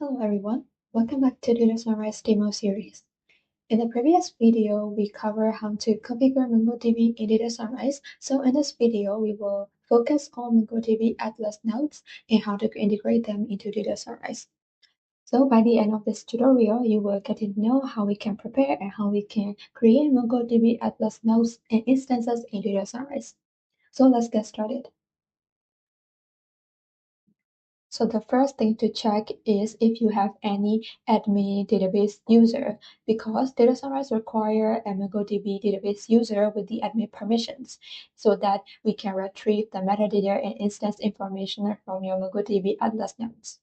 Hello everyone, welcome back to DataSunrise demo series. In the previous video, we covered how to configure MongoDB in DataSunrise. So in this video, we will focus on MongoDB Atlas nodes and how to integrate them into DataSunrise. So by the end of this tutorial, you will get to know how we can prepare and how we can create MongoDB Atlas nodes and instances in DataSunrise. So let's get started. So the first thing to check is if you have any admin database user, because DataSunrise require a MongoDB database user with the admin permissions so that we can retrieve the metadata and instance information from your MongoDB Atlas nodes.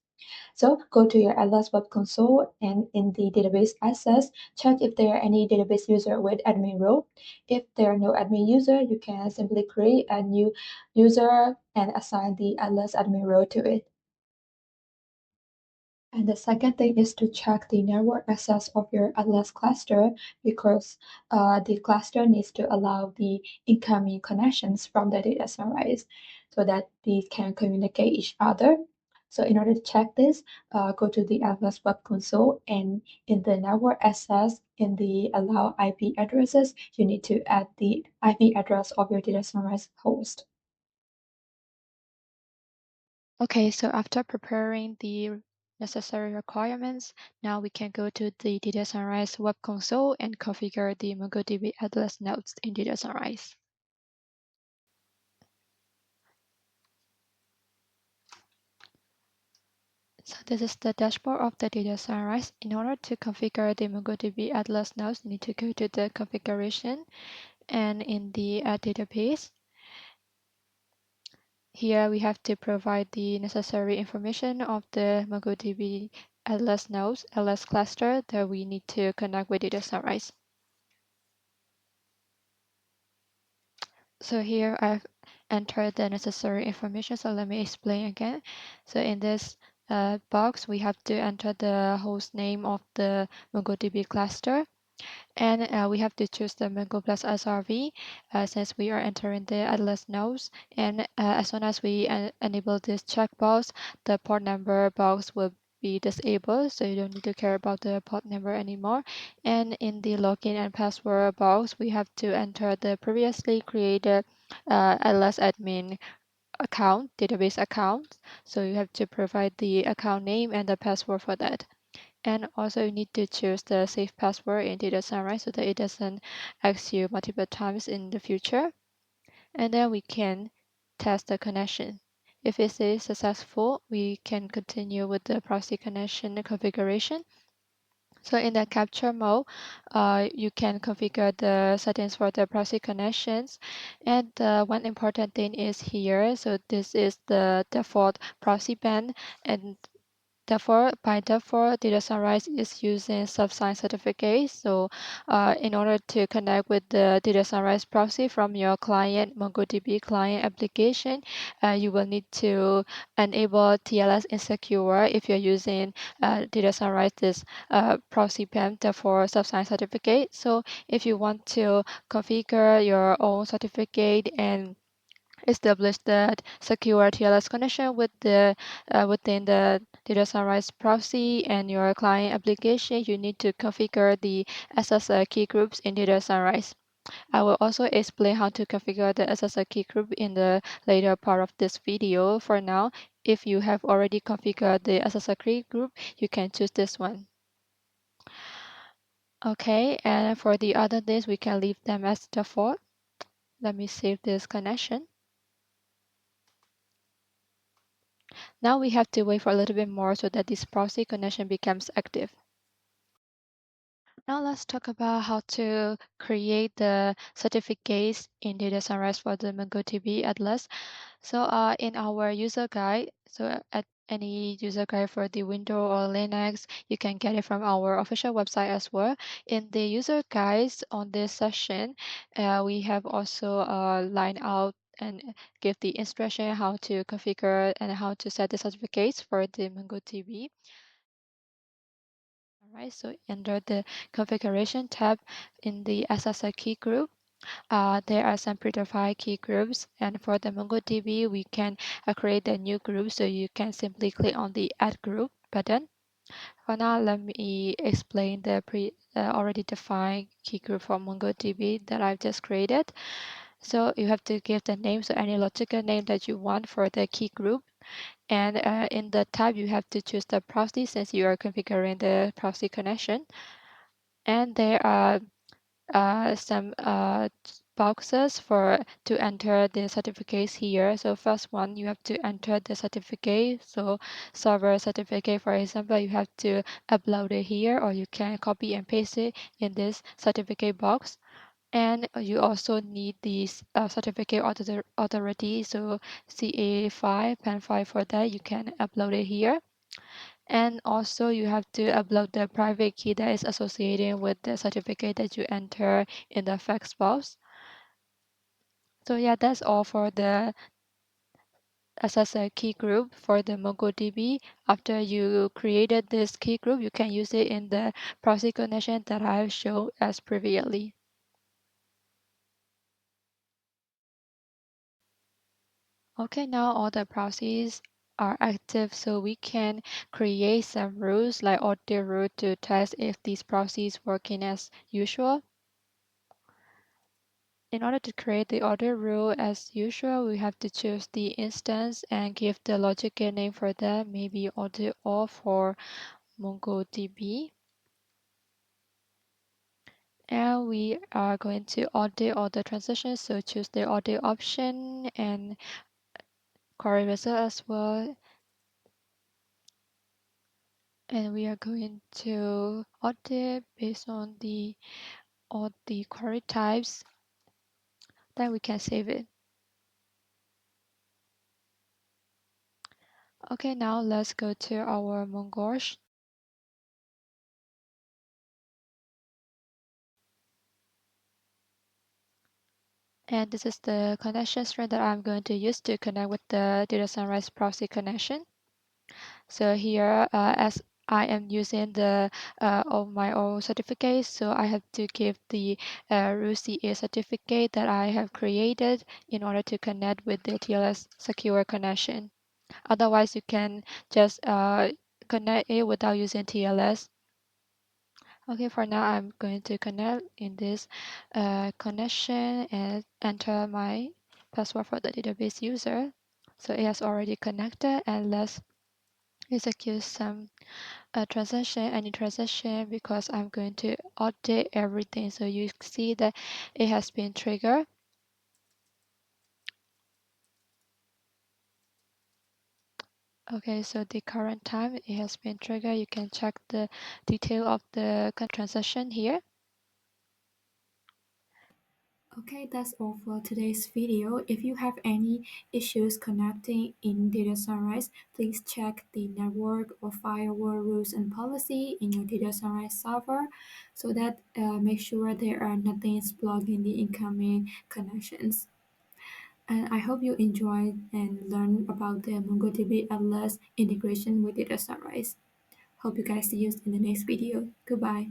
So go to your Atlas web console and in the database access, check if there are any database user with admin role. If there are no admin user, you can simply create a new user and assign the Atlas admin role to it. And the second thing is to check the network access of your Atlas cluster because the cluster needs to allow the incoming connections from the data sunrise so that these can communicate each other. So in order to check this, go to the Atlas web console and in the network access in the allow IP addresses, you need to add the IP address of your data sunrise host. Okay, so after preparing the necessary requirements, now we can go to the DataSunrise web console and configure the MongoDB Atlas nodes in DataSunrise. So this is the dashboard of the DataSunrise. In order to configure the MongoDB Atlas nodes, you need to go to the configuration and in the database. Here we have to provide the necessary information of the MongoDB Atlas nodes, Atlas cluster that we need to connect with DataSunrise. So here I've entered the necessary information. So let me explain again. So in this box, we have to enter the host name of the MongoDB cluster. And we have to choose the Mongo plus SRV since we are entering the Atlas nodes. And as soon as we enable this checkbox, the port number box will be disabled, so you don't need to care about the port number anymore. And in the login and password box, we have to enter the previously created Atlas admin account, database account. So you have to provide the account name and the password for that. And also you need to choose the safe password in DataSunrise so that it doesn't ask you multiple times in the future. And then we can test the connection. If it is successful, we can continue with the proxy connection configuration. So in the capture mode, you can configure the settings for the proxy connections. And one important thing is here, so this is the default proxy band, and therefore, by default, DataSunrise is using subsign certificates. So in order to connect with the DataSunrise proxy from your client, MongoDB client application, you will need to enable TLS insecure if you're using DataSunrise's proxy PAM, therefore subsign certificate. So if you want to configure your own certificate and establish that secure TLS connection with within the DataSunrise proxy and your client application, you need to configure the SSL key groups in DataSunrise. I will also explain how to configure the SSL key group in the later part of this video. For now, if you have already configured the SSL key group, you can choose this one. Okay, and for the other things, we can leave them as default. Let me save this connection. Now we have to wait for a little bit more so that this proxy connection becomes active. Now let's talk about how to create the certificates in DataSunrise for the MongoDB Atlas. So in our user guide, so at any user guide for the Windows or Linux, you can get it from our official website as well. In the user guides on this session, we have also lined out and give the instruction how to configure and how to set the certificates for the MongoDB. Alright, so under the configuration tab in the SSL key group, there are some predefined key groups, and for the MongoDB, we can create a new group, so you can simply click on the Add Group button. For now, let me explain the already defined key group for MongoDB that I've just created. So you have to give the name, so any logical name that you want for the key group. And in the tab, you have to choose the proxy since you are configuring the proxy connection. And there are some boxes for to enter the certificates here. So first one, you have to enter the certificate. So server certificate, for example, you have to upload it here, or you can copy and paste it in this certificate box. And you also need this certificate authority. So CA5, PAN5 for that, you can upload it here. And also you have to upload the private key that is associated with the certificate that you enter in the fax box. So yeah, that's all for the access a key group for the MongoDB. After you created this key group, you can use it in the proxy connection that I've shown as previously. Okay, now all the proxies are active, so we can create some rules like audit rule to test if these proxies working as usual. In order to create the audit rule as usual, we have to choose the instance and give the logical name for that, maybe audit all for MongoDB. And we are going to audit all the transitions, so choose the audit option and query result as well. And we are going to audit based on all the query types. Then we can save it. Okay, now let's go to our Mongosh. And this is the connection string that I'm going to use to connect with the DataSunrise proxy connection. So here, as I am using the of my own certificate, so I have to give the root CA certificate that I have created in order to connect with the TLS secure connection. Otherwise, you can just connect it without using TLS. Okay, for now, I'm going to connect in this connection and enter my password for the database user. So it has already connected, and let's execute some any transaction, because I'm going to audit everything. So you see that it has been triggered. Okay, so the current time it has been triggered. You can check the detail of the transaction here. Okay, that's all for today's video. If you have any issues connecting in DataSunrise, please check the network or firewall rules and policy in your DataSunrise server so that make sure there are nothing blocking the incoming connections. And I hope you enjoyed and learned about the MongoDB Atlas integration with DataSunrise. Hope you guys see you in the next video. Goodbye.